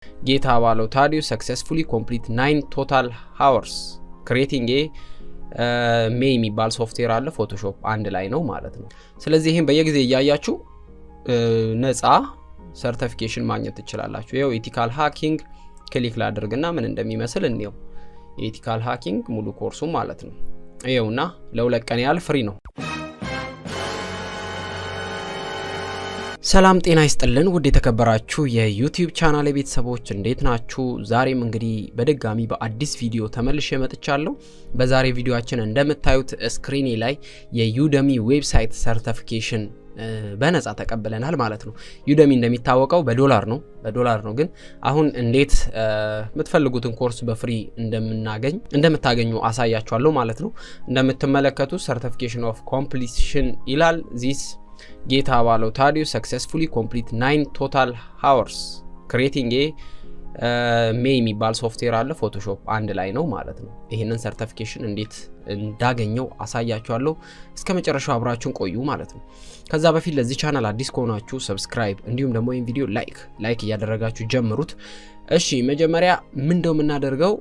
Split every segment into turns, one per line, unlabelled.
ጌታ ባለው ታዲዩ successfully complete 9 total hours creating a ሜይ የሚባል ሶፍትዌር አለ ፎቶሾፕ አንድ ላይ ነው ማለት ነው። ስለዚህ ይሄን በየጊዜ ያያያችሁ ነፃ ሰርቲፊኬሽን ማግኘት ትችላላችሁ። ይሄው ኤቲካል ሃኪንግ ክሊክ ላድርግና ምን እንደሚመስል እንየው። ኤቲካል ሃኪንግ ሙሉ ኮርሱ ማለት ነው። ይሄውና ለሁለት ቀን ያህል ፍሪ ነው። ሰላም ጤና ይስጥልን ውድ የተከበራችሁ የዩቲዩብ ቻናል ቤተሰቦች እንዴት ናችሁ? ዛሬም እንግዲህ በድጋሚ በአዲስ ቪዲዮ ተመልሼ መጥቻለሁ። በዛሬ ቪዲዮአችን እንደምታዩት ስክሪኔ ላይ የዩደሚ ዌብሳይት ሰርቲፊኬሽን በነፃ ተቀበለናል ማለት ነው። ዩደሚ እንደሚታወቀው በዶላር ነው ግን አሁን እንዴት የምትፈልጉትን ኮርስ በፍሪ እንደምታገኙ አሳያችኋለሁ ማለት ነው። እንደምትመለከቱት ሰርቲፊኬሽን ኦፍ ኮምፕሊሽን ይላል። ዚስ ጌታ ባለው ታዲዩ successfully complete 9 total hours creating a ሜይ የሚባል ሶፍትዌር አለ ፎቶሾፕ አንድ ላይ ነው ማለት ነው። ይሄንን ሰርቲፊኬሽን እንዴት እንዳገኘው አሳያችኋለሁ። እስከ መጨረሻው አብራችሁን ቆዩ ማለት ነው። ከዛ በፊት ለዚህ ቻናል አዲስ ከሆናችሁ ሰብስክራይብ እንዲሁም ደግሞ ይሄን ቪዲዮ ላይክ እያደረጋችሁ ጀምሩት። እሺ መጀመሪያ ምንድነው የምናደርገው?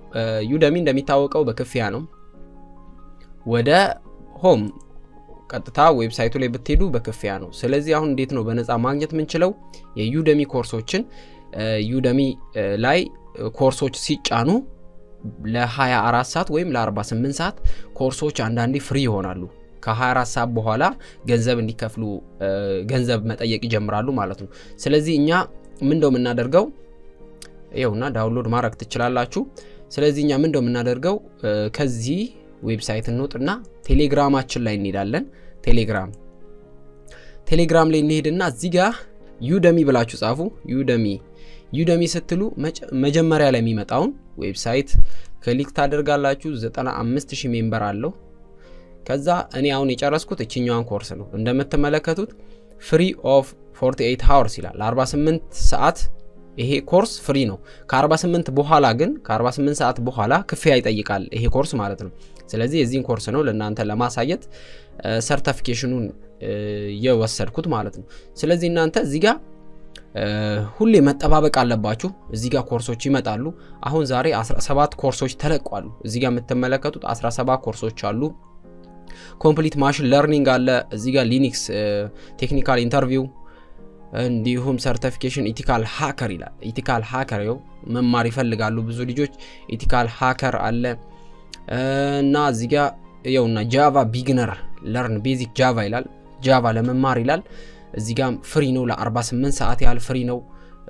ዩደሚ እንደሚታወቀው በክፍያ ነው። ወደ ሆም ቀጥታ ዌብሳይቱ ላይ ብትሄዱ በክፍያ ነው። ስለዚህ አሁን እንዴት ነው በነፃ ማግኘት የምንችለው? የዩደሚ ኮርሶችን ዩደሚ ላይ ኮርሶች ሲጫኑ ለ24 ሰዓት ወይም ለ48 ሰዓት ኮርሶች አንዳንዴ ፍሪ ይሆናሉ። ከ24 ሰዓት በኋላ ገንዘብ እንዲከፍሉ ገንዘብ መጠየቅ ይጀምራሉ ማለት ነው። ስለዚህ እኛ ምንድነው የምናደርገው? ይሄውና ዳውንሎድ ማድረግ ትችላላችሁ። ስለዚህ እኛ ምንድነው የምናደርገው? ከዚህ ዌብሳይት እንውጥና ቴሌግራማችን ላይ እንሄዳለን። ቴሌግራም ላይ እንሄድና እዚህ ጋር ዩደሚ ብላችሁ ጻፉ። ዩደሚ ስትሉ መጀመሪያ ላይ የሚመጣውን ዌብሳይት ክሊክ ታደርጋላችሁ። 95000 ሜምበር አለው። ከዛ እኔ አሁን የጨረስኩት እቺኛዋን ኮርስ ነው። እንደምትመለከቱት ፍሪ ኦፍ 48 hours ይላል። 48 ሰዓት ይሄ ኮርስ ፍሪ ነው። ከ48 በኋላ ግን ከ48 ሰዓት በኋላ ክፍያ ይጠይቃል ይሄ ኮርስ ማለት ነው። ስለዚህ የዚህን ኮርስ ነው ለእናንተ ለማሳየት ሰርቲፊኬሽኑን የወሰድኩት ማለት ነው። ስለዚህ እናንተ እዚህ ጋር ሁሌ መጠባበቅ አለባችሁ። እዚህ ጋር ኮርሶች ይመጣሉ። አሁን ዛሬ 17 ኮርሶች ተለቋሉ። እዚህ ጋር የምትመለከቱት 17 ኮርሶች አሉ። ኮምፕሊት ማሽን ለርኒንግ አለ። እዚህ ጋር ሊኒክስ ቴክኒካል ኢንተርቪው እንዲሁም ሰርቲፊኬሽን ኢቲካል ሃከር ይላል። ኢቲካል ሃከር መማር ይፈልጋሉ ብዙ ልጆች። ኢቲካል ሃከር አለ እና እዚህ ጋር ይኸውና ጃቫ ቢግነር ለርን ቤዚክ ጃቫ ይላል። ጃቫ ለመማር ይላል። እዚህ ጋር ፍሪ ነው ለ48 ሰዓት ያህል ፍሪ ነው።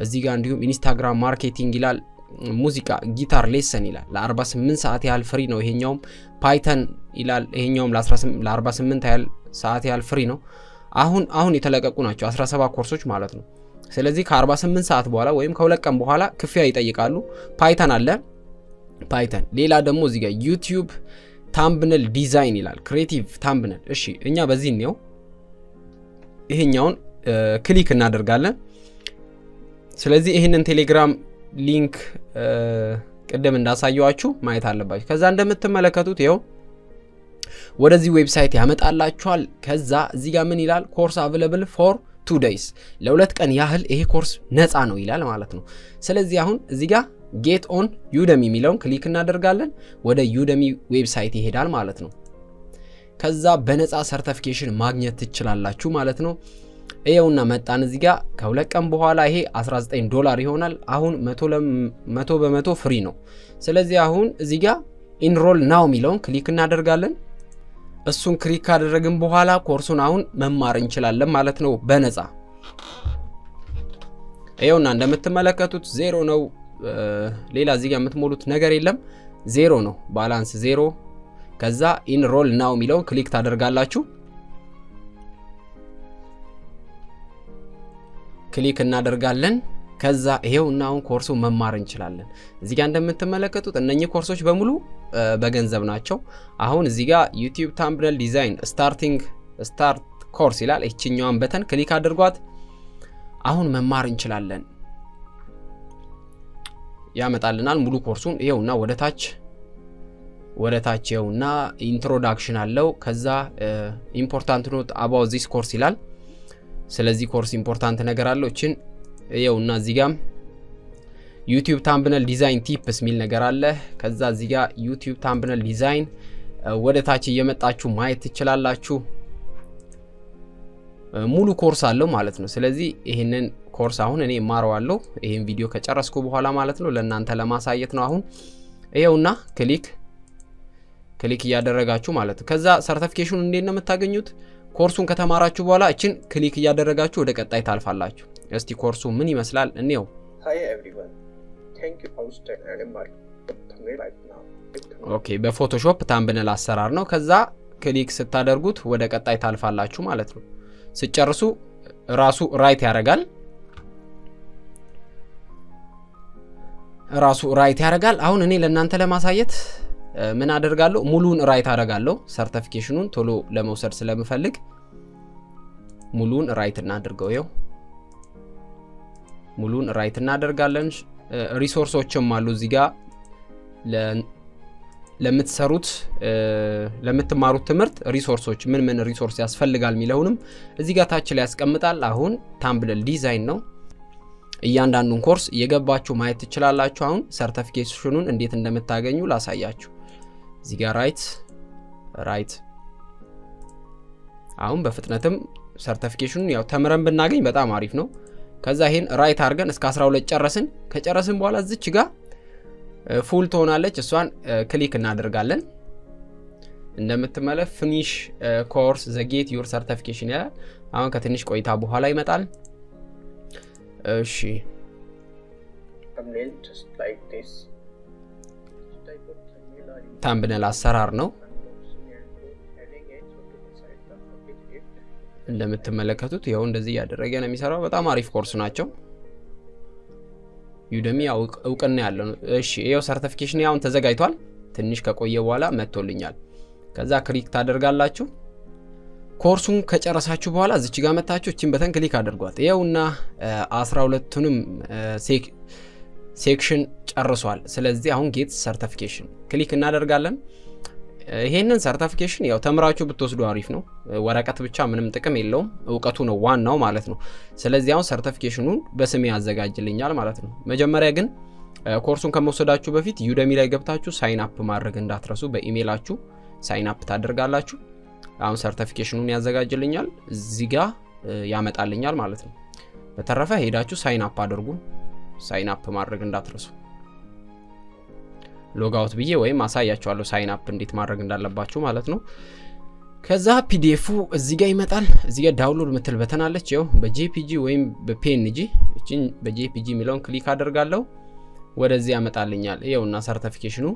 እዚህ ጋር እንዲሁም ኢንስታግራም ማርኬቲንግ ይላል። ሙዚቃ ጊታር ሌሰን ይላል ለ48 ሰዓት ያህል ፍሪ ነው። ይሄኛውም ፓይተን ይላል። ይሄኛውም ለ48 ያህል ሰዓት ያህል ፍሪ ነው። አሁን የተለቀቁ ናቸው 17 ኮርሶች ማለት ነው። ስለዚህ ከ48 ሰዓት በኋላ ወይም ከሁለት ቀን በኋላ ክፍያ ይጠይቃሉ። ፓይተን አለ። ፓይተን ሌላ ደግሞ እዚህ ጋር ዩቲዩብ ታምብነል ዲዛይን ይላል። ክሬቲቭ ታምብነል። እሺ እኛ በዚህ ነው ይሄኛውን ክሊክ እናደርጋለን። ስለዚህ ይሄንን ቴሌግራም ሊንክ ቀደም እንዳሳየዋችሁ ማየት አለባችሁ። ከዛ እንደምትመለከቱት ይሄው ወደዚህ ዌብሳይት ያመጣላችኋል። ከዛ እዚህ ጋር ምን ይላል? ኮርስ አቬለብል ፎር 2 days ለሁለት ቀን ያህል ይሄ ኮርስ ነፃ ነው ይላል ማለት ነው። ስለዚህ አሁን እዚህ ጋር ጌት ኦን ዩደሚ የሚለውን ክሊክ እናደርጋለን። ወደ ዩደሚ ዌብሳይት ይሄዳል ማለት ነው። ከዛ በነፃ ሰርቲፊኬሽን ማግኘት ትችላላችሁ ማለት ነው። ይሄውና መጣን። እዚህ ጋር ከሁለት ቀን በኋላ ይሄ $19 ይሆናል። አሁን 100% ፍሪ ነው። ስለዚህ አሁን እዚህ ጋር ኢንሮል ናው የሚለውን ክሊክ እናደርጋለን። እሱን ክሊክ ካደረግን በኋላ ኮርሱን አሁን መማር እንችላለን ማለት ነው በነፃ። ይሄውና እንደምትመለከቱት 0 ነው። ሌላ እዚህ ጋር የምትሞሉት ነገር የለም። 0 ነው ባላንስ 0። ከዛ ኢንሮል ናው የሚለውን ክሊክ ታደርጋላችሁ። ክሊክ እናደርጋለን። ከዛ ይሄውና አሁን ኮርሱ መማር እንችላለን። እዚህ ጋር እንደምትመለከቱት እነኚህ ኮርሶች በሙሉ በገንዘብ ናቸው። አሁን እዚህ ጋር ዩቲዩብ ታምብነል ዲዛይን ስታርት ኮርስ ይላል። እቺኛዋን በተን ክሊክ አድርጓት። አሁን መማር እንችላለን ያመጣልናል ሙሉ ኮርሱን። ይሄውና ወደታች ይሄውና ኢንትሮዳክሽን አለው። ከዛ ኢምፖርታንት ኖት አባውት ዚስ ኮርስ ይላል። ስለዚህ ኮርስ ኢምፖርታንት ነገር አለው። እቺን ይሄውና እዚህ ጋር ዩቲዩብ ታምብነል ዲዛይን ቲፕስ ሚል ነገር አለ። ከዛ እዚህ ጋር ዩቲዩብ ታምብነል ዲዛይን ወደ ታች እየመጣችሁ ማየት ትችላላችሁ። ሙሉ ኮርስ አለው ማለት ነው። ስለዚህ ይሄንን ኮርስ አሁን እኔ ማረዋለሁ ይሄን ቪዲዮ ከጨረስኩ በኋላ ማለት ነው ለእናንተ ለማሳየት ነው። አሁን ይሄውና ክሊክ እያደረጋችሁ ማለት ነው። ከዛ ሰርቲፊኬሽኑን እንዴት ነው የምታገኙት? ኮርሱን ከተማራችሁ በኋላ እቺን ክሊክ እያደረጋችሁ ወደ ቀጣይ ታልፋላችሁ። እስቲ ኮርሱ ምን ይመስላል እንየው። ኦኬ በፎቶሾፕ ታምብነል አሰራር ነው። ከዛ ክሊክ ስታደርጉት ወደ ቀጣይ ታልፋላችሁ ማለት ነው። ስጨርሱ ራሱ ራይት ያደርጋል። አሁን እኔ ለእናንተ ለማሳየት ምን አደርጋለሁ? ሙሉን ራይት አደርጋለሁ። ሰርቲፊኬሽኑን ቶሎ ለመውሰድ ስለምፈልግ ሙሉን ራይት እናድርገው። ይኸው ሙሉን ራይት እናደርጋለን። ሪሶርሶችም አሉ እዚህ ጋር ለምትማሩት ትምህርት ሪሶርሶች ምን ሪሶርስ ያስፈልጋል የሚለውንም እዚህ ጋር ታች ላይ ያስቀምጣል። አሁን ታምብነል ዲዛይን ነው። እያንዳንዱን ኮርስ እየገባችሁ ማየት ትችላላችሁ። አሁን ሰርቲፊኬሽኑን እንዴት እንደምታገኙ ላሳያችሁ። እዚህ ጋር ራይት አሁን በፍጥነትም ሰርቲፊኬሽኑን ያው ተምረን ብናገኝ በጣም አሪፍ ነው። ከዛ ይሄን ራይት አድርገን እስከ 12 ከጨረስን በኋላ እዚች ጋር ፉል ትሆናለች። እሷን ክሊክ እናደርጋለን። እንደምትመለከቱ ፊኒሽ ኮርስ ዘ ጌት ዩር ሰርቲፊኬሽን ይላል። አሁን ከትንሽ ቆይታ በኋላ ይመጣል። እሺ ታምብነል አሰራር ነው። እንደምትመለከቱት ይሄው እንደዚህ ያደረገ ነው የሚሰራው። በጣም አሪፍ ኮርስ ናቸው። ዩደሚ እውቅና ያለው ነው። እሺ ይሄው ሰርቲፊኬሽን ያውን ተዘጋጅቷል። ትንሽ ከቆየ በኋላ መጥቶልኛል። ከዛ ክሊክ ታደርጋላችሁ። ኮርሱን ከጨረሳችሁ በኋላ እዚች ጋር መታችሁ እቺን በተን ክሊክ አድርጓት። ይሄውና 12ቱንም ሴክሽን ጨርሷል። ስለዚህ አሁን ጌት ሰርቲፊኬሽን ክሊክ እናደርጋለን። ይሄንን ሰርቲፊኬሽን ያው ተምራችሁ ብትወስዱ አሪፍ ነው። ወረቀት ብቻ ምንም ጥቅም የለውም፣ እውቀቱ ነው ዋናው ማለት ነው። ስለዚህ አሁን ሰርቲፊኬሽኑን በስሜ ያዘጋጅልኛል ማለት ነው። መጀመሪያ ግን ኮርሱን ከመውሰዳችሁ በፊት ዩደሚ ላይ ገብታችሁ ሳይን አፕ ማድረግ እንዳትረሱ። በኢሜይላችሁ ሳይን አፕ ታደርጋላችሁ። አሁን ሰርቲፊኬሽኑን ያዘጋጅልኛል፣ እዚህ ጋር ያመጣልኛል ማለት ነው። በተረፈ ሄዳችሁ ሳይን አፕ አድርጉ። ሳይን አፕ ማድረግ እንዳትረሱ። ሎጋውት ብዬ ወይም አሳያችኋለሁ ሳይን አፕ እንዴት ማድረግ እንዳለባችሁ ማለት ነው። ከዛ ፒዲኤፉ እዚህ ጋር ይመጣል። እዚህ ጋር ዳውንሎድ ምትል በተናለች። ይኸው በጄፒጂ ወይም በፒኤንጂ እቺን በጄፒጂ የሚለውን ክሊክ አደርጋለሁ። ወደዚህ ያመጣልኛል። ይኸውና ሰርቲፊኬሽኑ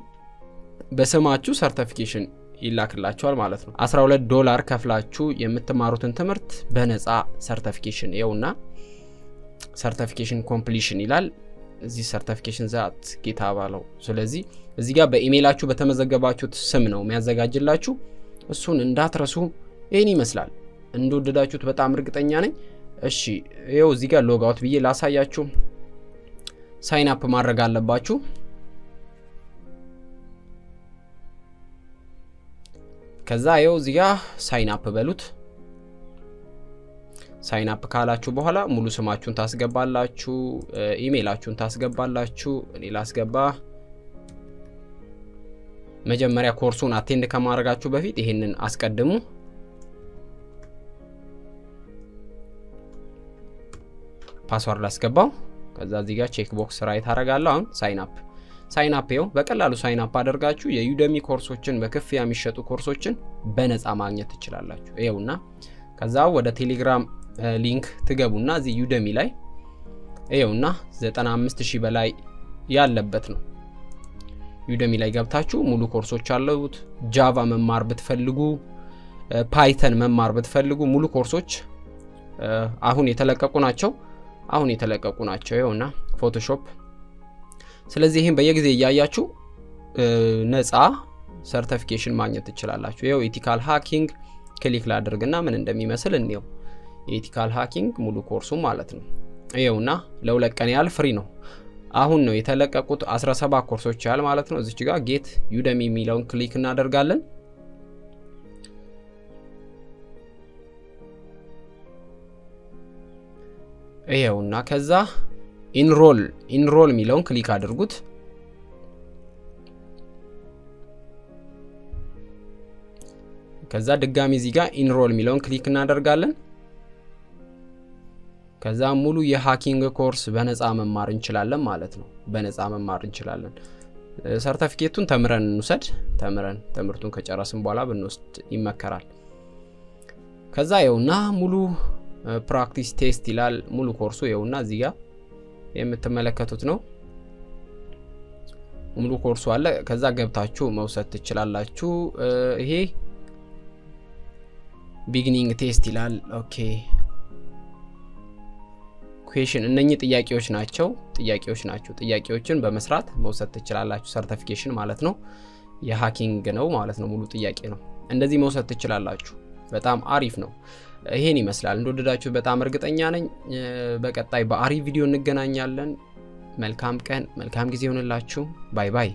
በስማችሁ ሰርቲፊኬሽን ይላክላችኋል ማለት ነው። $12 ከፍላችሁ የምትማሩትን ትምህርት በነፃ ሰርቲፊኬሽን ይኸውና ሰርቲፊኬሽን ኮምፕሊሽን ይላል። እዚህ ሰርቲፊኬሽን ዛት ጌታ ባለው። ስለዚህ እዚህ ጋር በኢሜይላችሁ በተመዘገባችሁት ስም ነው የሚያዘጋጅላችሁ። እሱን እንዳትረሱ። ይሄን ይመስላል። እንደወደዳችሁት በጣም እርግጠኛ ነኝ። እሺ ይኸው እዚህ ጋር ሎግ አውት ብዬ ላሳያችሁ። ሳይን አፕ ማድረግ አለባችሁ። ከዛ ይኸው እዚህ ጋር ሳይን አፕ በሉት። ሳይን አፕ ካላችሁ በኋላ ሙሉ ስማችሁን ታስገባላችሁ፣ ኢሜይላችሁን ታስገባላችሁ። እኔ ላስገባ። መጀመሪያ ኮርሱን አቴንድ ከማድረጋችሁ በፊት ይሄንን አስቀድሙ። ፓስወርድ አስገባው። ከዛ እዚህ ጋር ቼክ ቦክስ ራይት አደርጋለሁ። አሁን ሳይን አፕ ይኸው በቀላሉ ሳይን አፕ አድርጋችሁ የዩደሚ ኮርሶችን በክፍያ የሚሸጡ ኮርሶችን በነፃ ማግኘት ትችላላችሁ። ይኸውና ከዛ ወደ ቴሌግራም ሊንክ ትገቡና እዚህ ዩደሚ ላይ ይኸውና 95000 በላይ ያለበት ነው። ዩደሚ ላይ ገብታችሁ ሙሉ ኮርሶች አሉት። ጃቫ መማር ብትፈልጉ፣ ፓይተን መማር ብትፈልጉ ሙሉ ኮርሶች አሁን የተለቀቁ ናቸው። ይኸውና ፎቶሾፕ። ስለዚህ ይሄን በየጊዜ እያያችሁ ነፃ ሰርቲፊኬሽን ማግኘት ትችላላችሁ። ይኸው ኤቲካል ሃኪንግ ክሊክ ላድርግና ምን እንደሚመስል እንየው። ኤቲካል ሃኪንግ ሙሉ ኮርሱ ማለት ነው። ይኸውና ለ2 ቀን ያህል ፍሪ ነው። አሁን ነው የተለቀቁት 17 ኮርሶች ያህል ማለት ነው። እዚች ጋር ጌት ዩደሚ የሚለውን ክሊክ እናደርጋለን። ይኸውና ከዛ ኢንሮል የሚለውን ክሊክ አድርጉት። ከዛ ድጋሚ እዚህ ጋር ኢንሮል የሚለውን ክሊክ እናደርጋለን። ከዛ ሙሉ የሃኪንግ ኮርስ በነፃ መማር እንችላለን ማለት ነው። በነፃ መማር እንችላለን። ሰርተፊኬቱን ተምረን እንውሰድ። ትምህርቱን ከጨረስን በኋላ ብንወስድ ይመከራል። ከዛ ይኸውና ሙሉ ፕራክቲስ ቴስት ይላል። ሙሉ ኮርሱ ይኸውና እዚህ ጋር የምትመለከቱት ነው። ሙሉ ኮርሱ አለ። ከዛ ገብታችሁ መውሰድ ትችላላችሁ። ይሄ ቢግኒንግ ቴስት ይላል። ኦኬ ኩዌሽን እነኚህ ጥያቄዎች ናቸው። ጥያቄዎችን በመስራት መውሰድ ትችላላችሁ። ሰርቲፊኬሽን ማለት ነው። የሃኪንግ ነው ማለት ነው። ሙሉ ጥያቄ ነው። እንደዚህ መውሰድ ትችላላችሁ። በጣም አሪፍ ነው። ይሄን ይመስላል። እንደወደዳችሁ በጣም እርግጠኛ ነኝ። በቀጣይ በአሪፍ ቪዲዮ እንገናኛለን። መልካም ቀን፣ መልካም ጊዜ ይሁንላችሁ። ባይ ባይ።